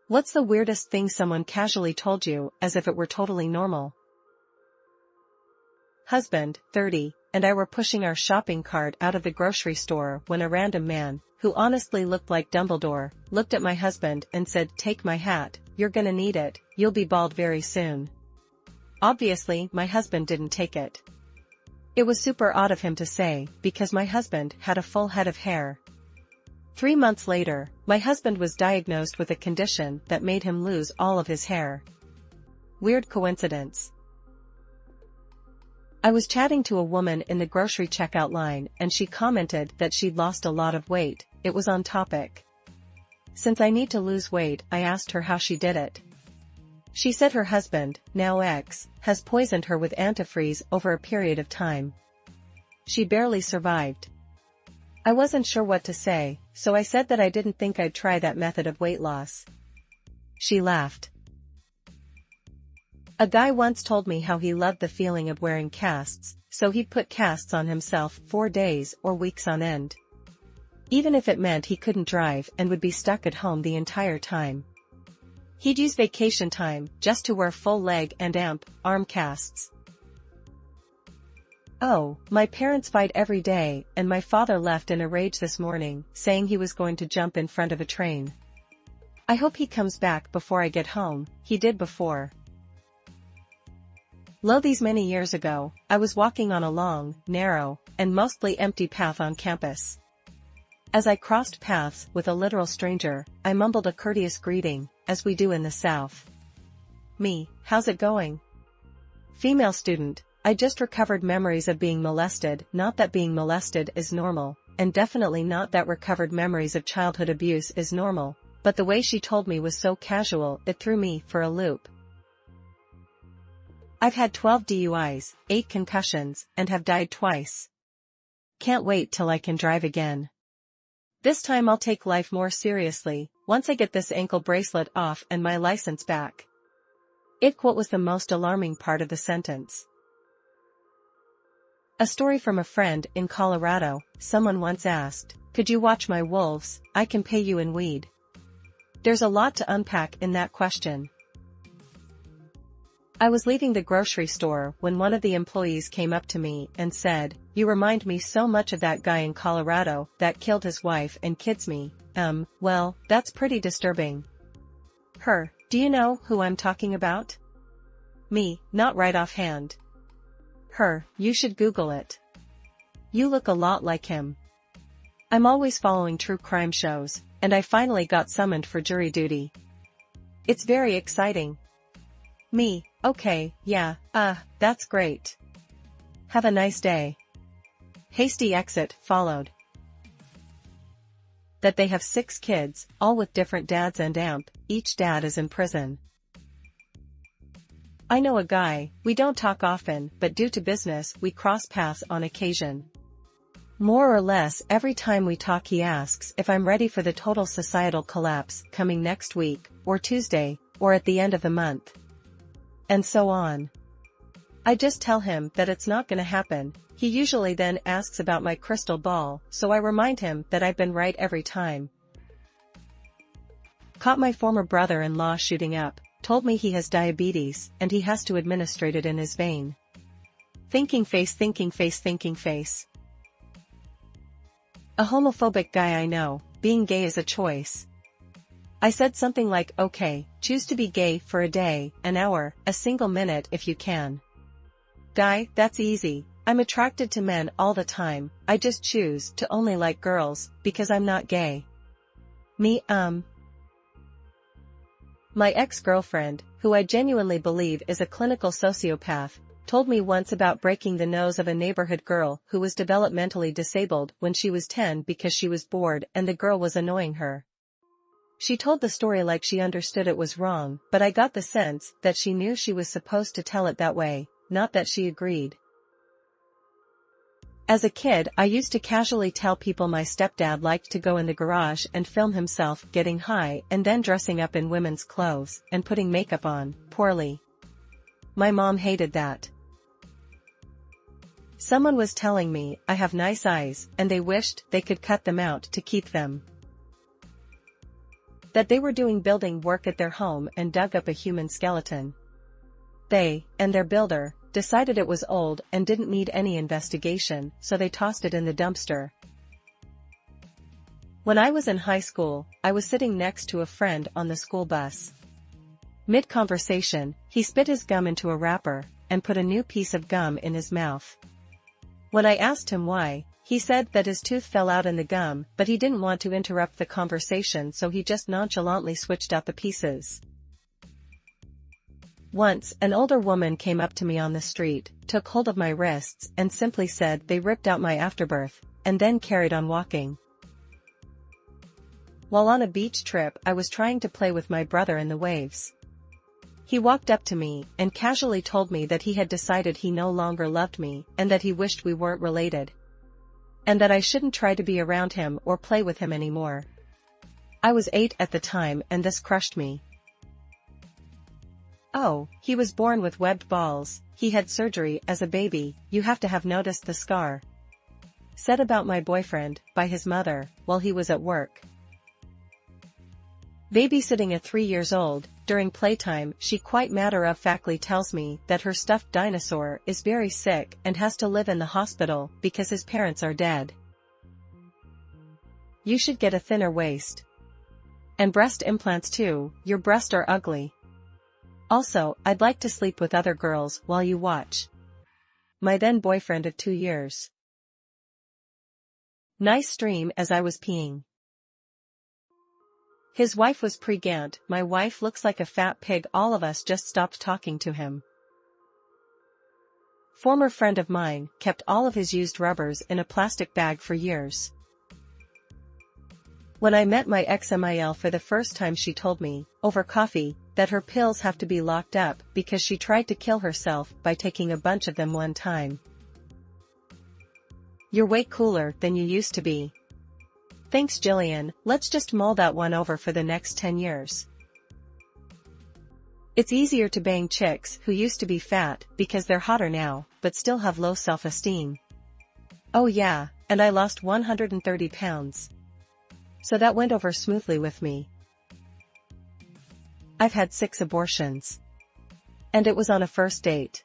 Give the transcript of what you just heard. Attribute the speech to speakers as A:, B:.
A: What's the weirdest thing someone casually told you, as if it were totally normal? Husband, 30, and I were pushing our shopping cart out of the grocery store when a random man, who honestly looked like Dumbledore, looked at my husband and said, "Take my hat, you're gonna need it, you'll be bald very soon." Obviously, my husband didn't take it. It was super odd of him to say, because my husband had a full head of hair. 3 months later, my husband was diagnosed with a condition that made him lose all of his hair. Weird coincidence. I was chatting to a woman in the grocery checkout line and she commented that she'd lost a lot of weight. It was on topic. Since I need to lose weight, I asked her how she did it. She said her husband, now ex, has poisoned her with antifreeze over a period of time. She barely survived. I wasn't sure what to say, so I said that I didn't think I'd try that method of weight loss. She laughed. A guy once told me how he loved the feeling of wearing casts, so he'd put casts on himself 4 days or weeks on end. Even if it meant he couldn't drive and would be stuck at home the entire time. He'd use vacation time just to wear full leg and arm casts. Oh, my parents fight every day, and my father left in a rage this morning, saying he was going to jump in front of a train. I hope he comes back before I get home. He did before. These many years ago, I was walking on a long, narrow, and mostly empty path on campus. As I crossed paths with a literal stranger, I mumbled a courteous greeting, as we do in the South. Me, how's it going? Female student, I just recovered memories of being molested, not that being molested is normal, and definitely not that recovered memories of childhood abuse is normal, but the way she told me was so casual it threw me for a loop. I've had 12 DUIs, 8 concussions, and have died twice. Can't wait till I can drive again. This time I'll take life more seriously, once I get this ankle bracelet off and my license back. What was the most alarming part of the sentence? A story from a friend in Colorado. Someone once asked, "Could you watch my wolves? I can pay you in weed." There's a lot to unpack in that question. I was leaving the grocery store when one of the employees came up to me and said, "You remind me so much of that guy in Colorado that killed his wife and kids me." Well, that's pretty disturbing. Her, do you know who I'm talking about? Me, not right offhand. Her, you should Google it. You look a lot like him. I'm always following true crime shows, and I finally got summoned for jury duty. It's very exciting. Me, okay, yeah, that's great. Have a nice day. Hasty exit followed. That they have 6 kids, all with different dads and each dad is in prison. I know a guy, we don't talk often, but due to business we cross paths on occasion. More or less every time we talk he asks if I'm ready for the total societal collapse coming next week, or Tuesday, or at the end of the month. And so on. I just tell him that it's not gonna happen. He usually then asks about my crystal ball, so I remind him that I've been right every time. Caught my former brother-in-law shooting up, told me he has diabetes, and he has to administrate it in his vein. Thinking face, thinking face, thinking face. A homophobic guy I know, being gay is a choice. I said something like, okay, choose to be gay for a day, an hour, a single minute if you can. Guy, that's easy. I'm attracted to men all the time, I just choose to only like girls, because I'm not gay. Me, My ex-girlfriend, who I genuinely believe is a clinical sociopath, told me once about breaking the nose of a neighborhood girl who was developmentally disabled when she was 10 because she was bored and the girl was annoying her. She told the story like she understood it was wrong, but I got the sense that she knew she was supposed to tell it that way, not that she agreed. As a kid, I used to casually tell people my stepdad liked to go in the garage and film himself getting high and then dressing up in women's clothes and putting makeup on, poorly. My mom hated that. Someone was telling me I have nice eyes and they wished they could cut them out to keep them. That they were doing building work at their home and dug up a human skeleton. They, and their builder, decided it was old and didn't need any investigation, so they tossed it in the dumpster. When I was in high school, I was sitting next to a friend on the school bus. Mid-conversation, he spit his gum into a wrapper and put a new piece of gum in his mouth. When I asked him why, he said that his tooth fell out in the gum, but he didn't want to interrupt the conversation, so he just nonchalantly switched out the pieces. Once, an older woman came up to me on the street, took hold of my wrists and simply said they ripped out my afterbirth, and then carried on walking. While on a beach trip, I was trying to play with my brother in the waves. He walked up to me and casually told me that he had decided he no longer loved me and that he wished we weren't related. And that I shouldn't try to be around him or play with him anymore. I was 8 at the time and this crushed me. Oh, he was born with webbed balls, he had surgery as a baby, you have to have noticed the scar. Said about my boyfriend, by his mother, while he was at work. Babysitting at 3 years old, during playtime she quite matter-of-factly tells me that her stuffed dinosaur is very sick and has to live in the hospital because his parents are dead. You should get a thinner waist. And breast implants too, your breasts are ugly. Also, I'd like to sleep with other girls while you watch. My then boyfriend of 2 years. Nice stream as I was peeing. His wife was pregnant, my wife looks like a fat pig, all of us just stopped talking to him. Former friend of mine kept all of his used rubbers in a plastic bag for years. When I met my ex-Mil for the first time she told me, over coffee, that her pills have to be locked up because she tried to kill herself by taking a bunch of them one time. You're way cooler than you used to be. Thanks Jillian, let's just mull that one over for the next 10 years. It's easier to bang chicks who used to be fat because they're hotter now, but still have low self-esteem. Oh yeah, and I lost 130 pounds. So that went over smoothly with me. I've had 6 abortions. And it was on a first date.